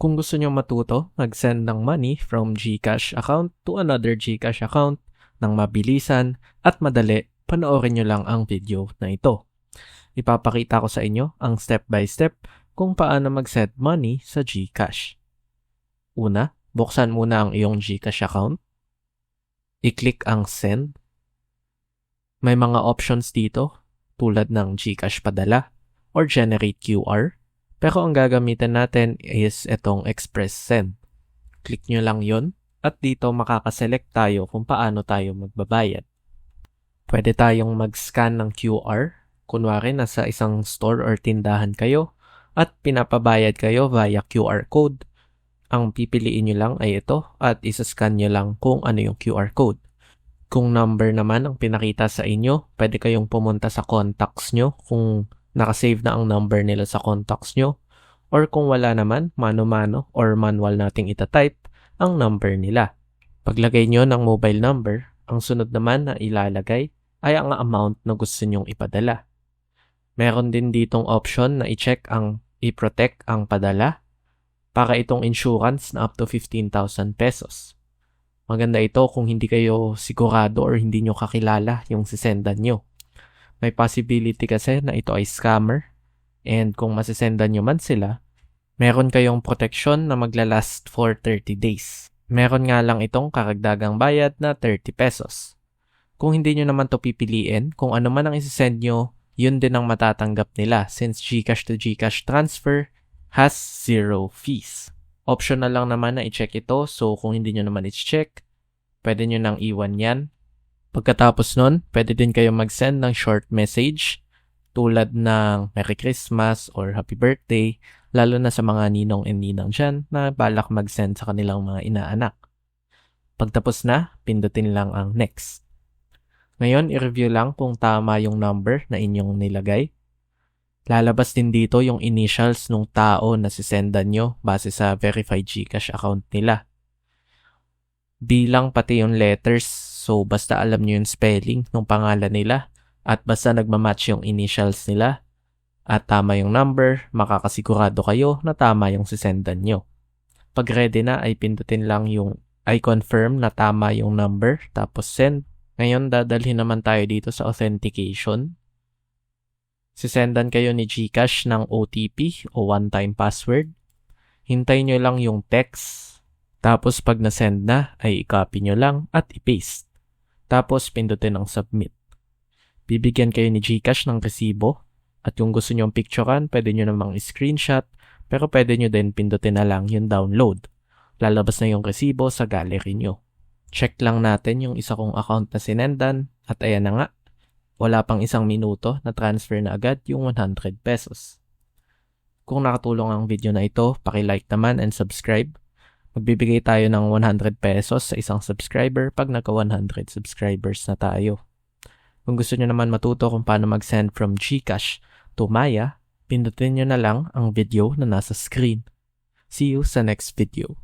Kung gusto nyo matuto mag-send ng money from GCash account to another GCash account ng mabilisan at madali, panoorin nyo lang ang video na ito. Ipapakita ko sa inyo ang step-by-step kung paano mag-send money sa GCash. Una, buksan muna ang iyong GCash account. I-click ang send. May mga options dito tulad ng GCash padala or generate QR. Pero ang gagamitin natin is itong Express Send. Click nyo lang yon at dito makakaselect tayo kung paano tayo magbabayad. Pwede tayong mag-scan ng QR. Kunwari nasa isang store or tindahan kayo at pinapabayad kayo via QR code. Ang pipiliin nyo lang ay ito at isa-scan nyo lang kung ano yung QR code. Kung number naman ang pinakita sa inyo, pwede kayong pumunta sa contacts nyo kung nakasave na ang number nila sa contacts nyo, or kung wala naman, mano-mano or manual nating itatype ang number nila. Paglagay nyo ng mobile number, ang sunod naman na ilalagay ay ang amount na gusto nyong ipadala. Meron din ditong option na i-check ang i-protect ang padala para itong insurance na up to 15,000 pesos. Maganda ito kung hindi kayo sigurado or hindi nyo kakilala yung sisendan nyo. May possibility kasi na ito ay scammer, and kung masisendan nyo man sila, meron kayong protection na maglalast for 30 days. Meron nga lang itong karagdagang bayad na 30 pesos. Kung hindi nyo naman to pipiliin, kung ano man ang isisend nyo, yun din ang matatanggap nila since GCash to GCash transfer has 0 fees. Optional lang naman na i-check ito, so kung hindi nyo naman i-check, pwede nyo nang iwan yan. Pagkatapos nun, pwede din kayo mag-send ng short message tulad ng Merry Christmas or Happy Birthday, lalo na sa mga ninong and ninang dyan na balak mag-send sa kanilang mga inaanak. Pagtapos na, pindutin lang ang next. Ngayon, i-review lang kung tama yung number na inyong nilagay. Lalabas din dito yung initials ng tao na sisendan nyo base sa verified GCash account nila. Bilang pati yung letters, so basta alam nyo yung spelling ng pangalan nila at basta nagmamatch yung initials nila at tama yung number, makakasigurado kayo na tama yung sisendan nyo. Pag ready na ay pindutin lang yung I confirm na tama yung number tapos send. Ngayon dadalhin naman tayo dito sa authentication. Sisendan kayo ni GCash ng OTP o one-time password. Hintayin nyo lang yung text. Tapos pag na-send na, ay i-copy nyo lang at i-paste. Tapos pindutin ang submit. Bibigyan kayo ni GCash ng resibo. At kung gusto nyo picturean, pwede nyo namang screenshot. Pero pwede nyo din pindutin na lang yung download. Lalabas na yung resibo sa gallery nyo. Check lang natin yung isa kong account na sinendan. At ayan na nga. Wala pang isang minuto na transfer na agad yung 100 pesos. Kung nakatulong ang video na ito, paki-like naman and subscribe. Magbibigay tayo ng 100 pesos sa isang subscriber pag nagka 100 subscribers na tayo. Kung gusto nyo naman matuto kung paano mag-send from GCash to Maya, pindutin nyo na lang ang video na nasa screen. See you sa next video.